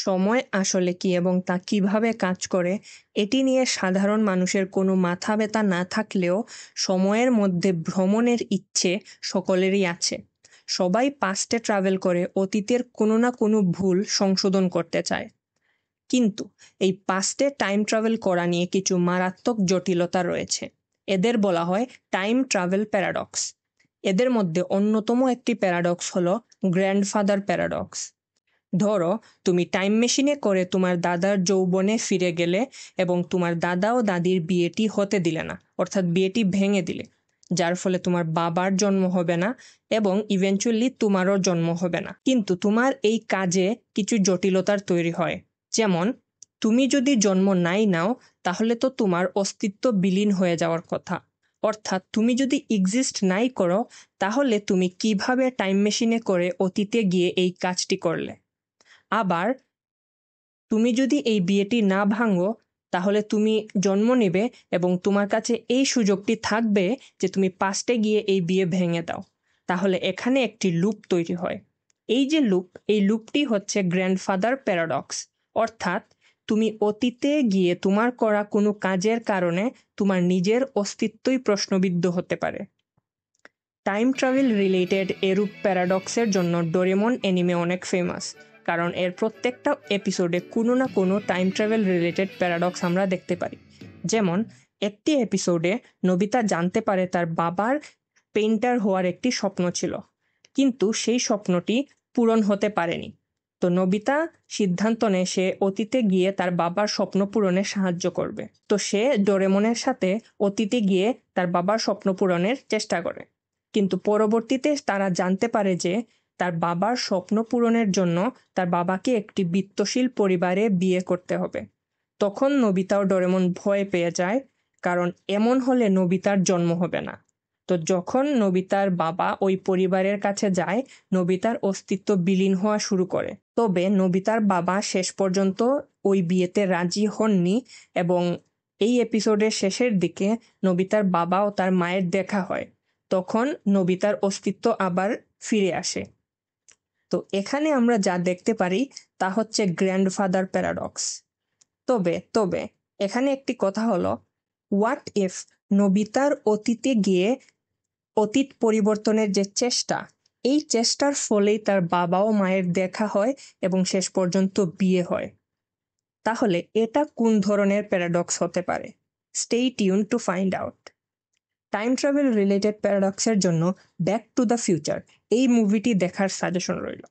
সময় আসলে কি এবং তা কিভাবে কাজ করে এটি নিয়ে সাধারণ মানুষের কোনো মাথা ব্যথা না থাকলেও সময়ের মধ্যে ভ্রমণের ইচ্ছে সকলেরই আছে। সবাই পাস্টে ট্রাভেল করে অতীতের কোনো না কোনো ভুল সংশোধন করতে চায়। কিন্তু এই পাস্টে টাইম ট্রাভেল করা নিয়ে কিছু মারাত্মক জটিলতা রয়েছে। এদের বলা হয় টাইম ট্রাভেল প্যারাডক্স। এদের মধ্যে অন্যতম একটি প্যারাডক্স হলো গ্র্যান্ডফাদার প্যারাডক্স। ধরো, তুমি টাইম মেশিনে করে তোমার দাদার যৌবনে ফিরে গেলে এবং তোমার দাদা ও দাদির বিয়েটি হতে দিলে না, অর্থাৎ বিয়েটি ভেঙে দিলে, যার ফলে তোমার বাবার জন্ম হবে না এবং ইভেনচুয়ালি তোমারও জন্ম হবে না। কিন্তু তোমার এই কাজে কিছু জটিলতার তৈরি হয়। যেমন, তুমি যদি জন্ম নাই নাও তাহলে তো তোমার অস্তিত্ব বিলীন হয়ে যাওয়ার কথা। অর্থাৎ তুমি যদি এক্সিস্ট নাই করো তাহলে তুমি কিভাবে টাইম মেশিনে করে অতীতে গিয়ে এই কাজটি করলে? আবার তুমি যদি এই বিয়েটি না ভাঙো তাহলে তুমি জন্ম নেবে এবং তোমার কাছে এই সুযোগটি থাকবে যে তুমি পাস্টে গিয়ে এই বিয়ে ভেঙে দাও। তাহলে এখানে একটি লুপ তৈরি হয়। এই যে লুপ, এই লুপটি হচ্ছে গ্র্যান্ডফাদার প্যারাডক্স। অর্থাৎ তুমি অতীতে গিয়ে তোমার করা কোনো কাজের কারণে তোমার নিজের অস্তিত্বই প্রশ্নবিদ্ধ হতে পারে। টাইম ট্রাভেল রিলেটেড এরূপ প্যারাডক্সের জন্য ডোরেমন অ্যানিমে অনেক ফেমাস, কারণ এর প্রত্যেকটা এপিসোডে কোনো না কোনো টাইম ট্রাভেল রিলেটেড প্যারাডক্স আমরা দেখতে পারি। যেমন, একটি এপিসোডে নোবিতা জানতে পারে তার বাবার পেইন্টার হওয়ার একটি স্বপ্ন ছিল, কিন্তু সেই স্বপ্নটি পূরণ হতে পারেনি। তো নোবিতা সিদ্ধান্ত নেয় সে অতীতে গিয়ে তার বাবার স্বপ্ন পূরণে সাহায্য করবে। তো সে ডোরেমনের সাথে অতীতে গিয়ে তার বাবার স্বপ্ন পূরণের চেষ্টা করে। কিন্তু পরবর্তীতে তারা জানতে পারে যে তার বাবার স্বপ্ন পূরণের জন্য তার বাবাকে একটি বিত্তশীল পরিবারে বিয়ে করতে হবে। তখন নোবিতা ও ডোরেমন ভয় পেয়ে যায়, কারণ এমন হলে নোবিতার জন্ম হবে না। তো যখন নোবিতার বাবা ওই পরিবারের কাছে যায়, নোবিতার অস্তিত্ব বিলীন হওয়া শুরু করে। তবে নোবিতার বাবা শেষ পর্যন্ত ওই বিয়েতে রাজি হননি এবং এই এপিসোডের শেষের দিকে নোবিতার বাবা ও তার মায়ের দেখা হয়। তখন নোবিতার অস্তিত্ব আবার ফিরে আসে। তো এখানে আমরা যা দেখতে পারি তা হচ্ছে গ্র্যান্ডফাদার প্যারাডক্স। তবে এখানে একটি কথা হলো, হোয়াট ইফ নোবিতার অতীতে গিয়ে অতীত পরিবর্তনের যে চেষ্টা, এই চেষ্টার ফলেই তার বাবা ও মায়ের দেখা হয় এবং শেষ পর্যন্ত বিয়ে হয়? তাহলে এটা কোন ধরনের প্যারাডক্স হতে পারে? Stay tune to find out. Time travel related প্যারাডক্সের জন্য ব্যাক টু দ্য ফিউচার এই মুভিটি দেখার সাজেশন রইল।